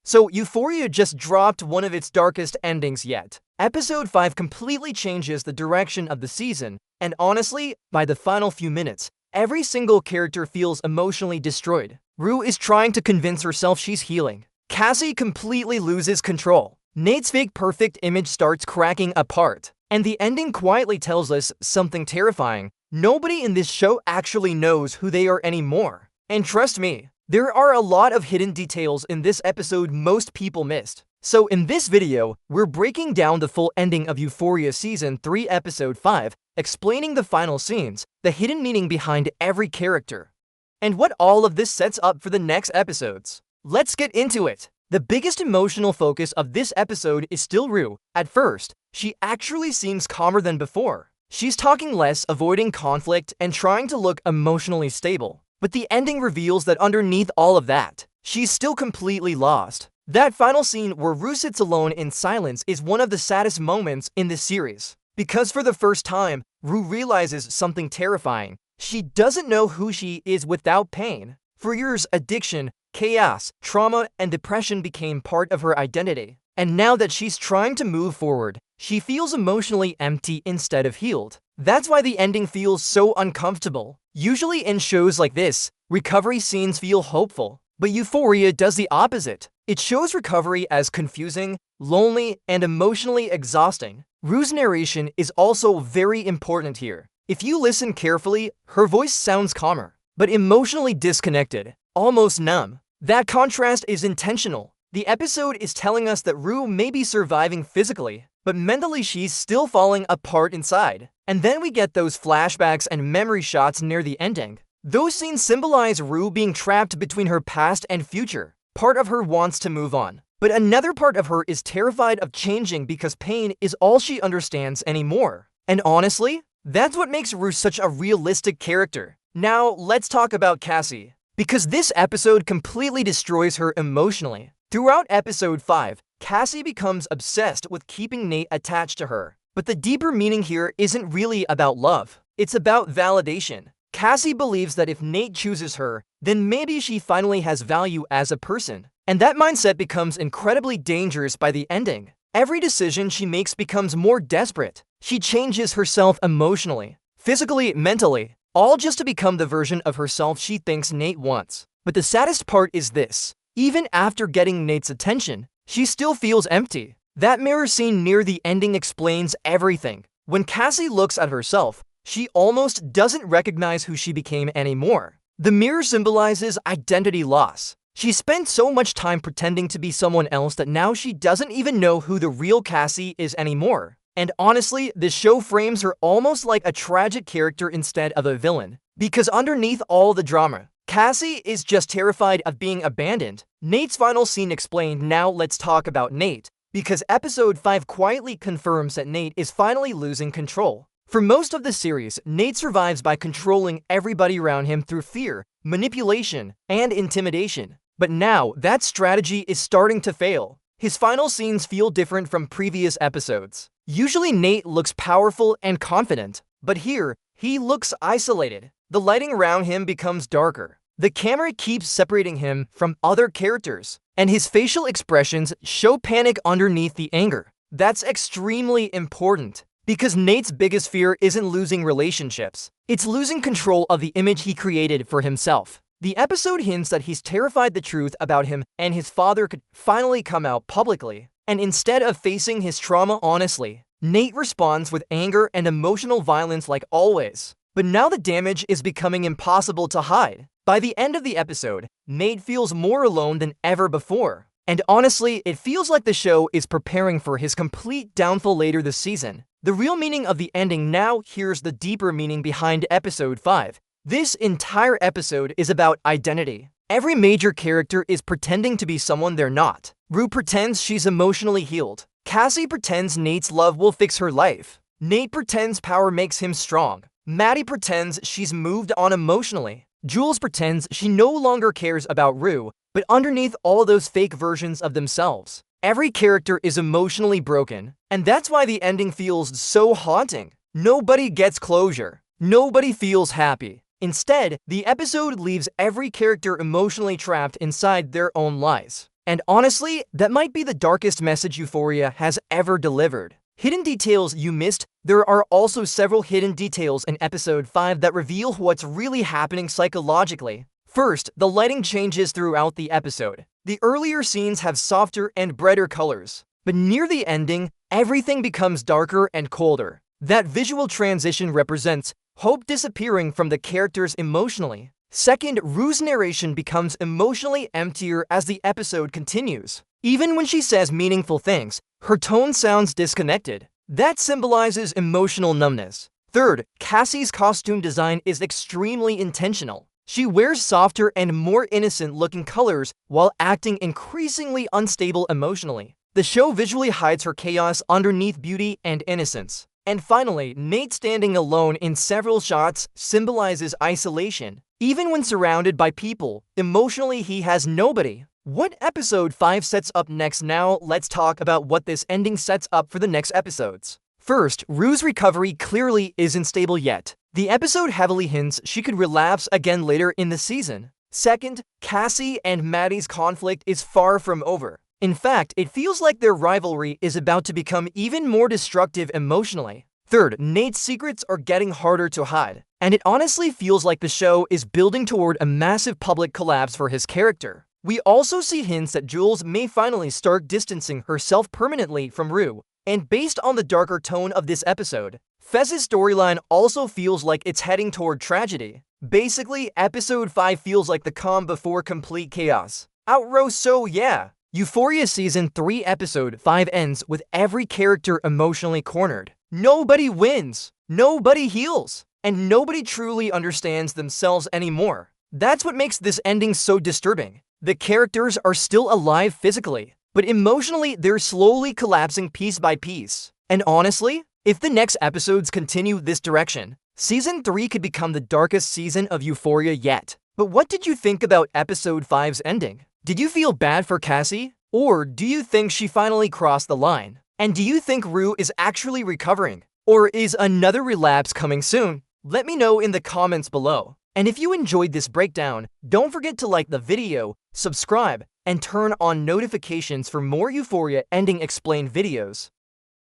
So Euphoria just dropped one of its darkest endings yet. Episode 5 completely changes the direction of the season, and honestly, by the final few minutes, every single character feels emotionally destroyed. Rue is trying to convince herself she's healing. Cassie completely loses control. Nate's fake perfect image starts cracking apart. And the ending quietly tells us something terrifying. Nobody in this show actually knows who they are anymore. And trust me, there are a lot of hidden details in this episode most people missed. So in this video, we're breaking down the full ending of Euphoria Season 3 Episode 5, explaining the final scenes, the hidden meaning behind every character, and what all of this sets up for the next episodes. Let's get into it! The biggest emotional focus of this episode is still Rue. At first, she actually seems calmer than before. She's talking less, avoiding conflict, and trying to look emotionally stable. But the ending reveals that underneath all of that, she's still completely lost. That final scene where Rue sits alone in silence is one of the saddest moments in this series. Because for the first time, Rue realizes something terrifying. She doesn't know who she is without pain. For years, addiction, chaos, trauma, and depression became part of her identity. And now that she's trying to move forward, she feels emotionally empty instead of healed. That's why the ending feels so uncomfortable. Usually in shows like this, recovery scenes feel hopeful. But Euphoria does the opposite. It shows recovery as confusing, lonely, and emotionally exhausting. Rue's narration is also very important here. If you listen carefully, her voice sounds calmer, but emotionally disconnected, almost numb. That contrast is intentional. The episode is telling us that Rue may be surviving physically, but mentally she's still falling apart inside. And then we get those flashbacks and memory shots near the ending. Those scenes symbolize Rue being trapped between her past and future. Part of her wants to move on, but another part of her is terrified of changing because pain is all she understands anymore. And honestly, that's what makes Rue such a realistic character. Now, let's talk about Cassie, because this episode completely destroys her emotionally. Throughout episode 5, Cassie becomes obsessed with keeping Nate attached to her. But the deeper meaning here isn't really about love. It's about validation. Cassie believes that if Nate chooses her, then maybe she finally has value as a person. And that mindset becomes incredibly dangerous by the ending. Every decision she makes becomes more desperate. She changes herself emotionally, physically, mentally, all just to become the version of herself she thinks Nate wants. But the saddest part is this. Even after getting Nate's attention, she still feels empty. That mirror scene near the ending explains everything. When Cassie looks at herself, she almost doesn't recognize who she became anymore. The mirror symbolizes identity loss. She spent so much time pretending to be someone else that now she doesn't even know who the real Cassie is anymore. And honestly, this show frames her almost like a tragic character instead of a villain. Because underneath all the drama, Cassie is just terrified of being abandoned. Nate's final scene explained. Now let's talk about Nate, because episode 5 quietly confirms that Nate is finally losing control. For most of the series, Nate survives by controlling everybody around him through fear, manipulation, and intimidation. But now, that strategy is starting to fail. His final scenes feel different from previous episodes. Usually Nate looks powerful and confident, but here, he looks isolated. The lighting around him becomes darker. The camera keeps separating him from other characters, and his facial expressions show panic underneath the anger. That's extremely important, because Nate's biggest fear isn't losing relationships. It's losing control of the image he created for himself. The episode hints that he's terrified the truth about him and his father could finally come out publicly. And instead of facing his trauma honestly, Nate responds with anger and emotional violence like always. But now the damage is becoming impossible to hide. By the end of the episode, Nate feels more alone than ever before. And honestly, it feels like the show is preparing for his complete downfall later this season. The real meaning of the ending now, here's the deeper meaning behind episode 5. This entire episode is about identity. Every major character is pretending to be someone they're not. Rue pretends she's emotionally healed. Cassie pretends Nate's love will fix her life. Nate pretends power makes him strong. Maddie pretends she's moved on emotionally. Jules pretends she no longer cares about Rue, but underneath all those fake versions of themselves, every character is emotionally broken. And that's why the ending feels so haunting. Nobody gets closure. Nobody feels happy. Instead, the episode leaves every character emotionally trapped inside their own lies. And honestly, that might be the darkest message Euphoria has ever delivered. Hidden details you missed. There are also several hidden details in episode 5 that reveal what's really happening psychologically. First, the lighting changes throughout the episode. The earlier scenes have softer and brighter colors, but near the ending, everything becomes darker and colder. That visual transition represents hope disappearing from the characters emotionally. Second, Rue's narration becomes emotionally emptier as the episode continues. Even when she says meaningful things, her tone sounds disconnected. That symbolizes emotional numbness. Third, Cassie's costume design is extremely intentional. She wears softer and more innocent-looking colors while acting increasingly unstable emotionally. The show visually hides her chaos underneath beauty and innocence. And finally, Nate standing alone in several shots symbolizes isolation. Even when surrounded by people, emotionally he has nobody. What episode 5 sets up next? Now, let's talk about what this ending sets up for the next episodes. First, Rue's recovery clearly isn't stable yet. The episode heavily hints she could relapse again later in the season. Second, Cassie and Maddie's conflict is far from over. In fact, it feels like their rivalry is about to become even more destructive emotionally. Third, Nate's secrets are getting harder to hide, and it honestly feels like the show is building toward a massive public collapse for his character. We also see hints that Jules may finally start distancing herself permanently from Rue, and based on the darker tone of this episode, Fez's storyline also feels like it's heading toward tragedy. Basically, episode 5 feels like the calm before complete chaos. Outro. So yeah, Euphoria Season 3 Episode 5 ends with every character emotionally cornered. Nobody wins, nobody heals, and nobody truly understands themselves anymore. That's what makes this ending so disturbing. The characters are still alive physically, but emotionally they're slowly collapsing piece by piece. And honestly, if the next episodes continue this direction, Season 3 could become the darkest season of Euphoria yet. But what did you think about Episode 5's ending? Did you feel bad for Cassie? Or do you think she finally crossed the line? And do you think Rue is actually recovering? Or is another relapse coming soon? Let me know in the comments below. And if you enjoyed this breakdown, don't forget to like the video, subscribe, and turn on notifications for more Euphoria ending explained videos.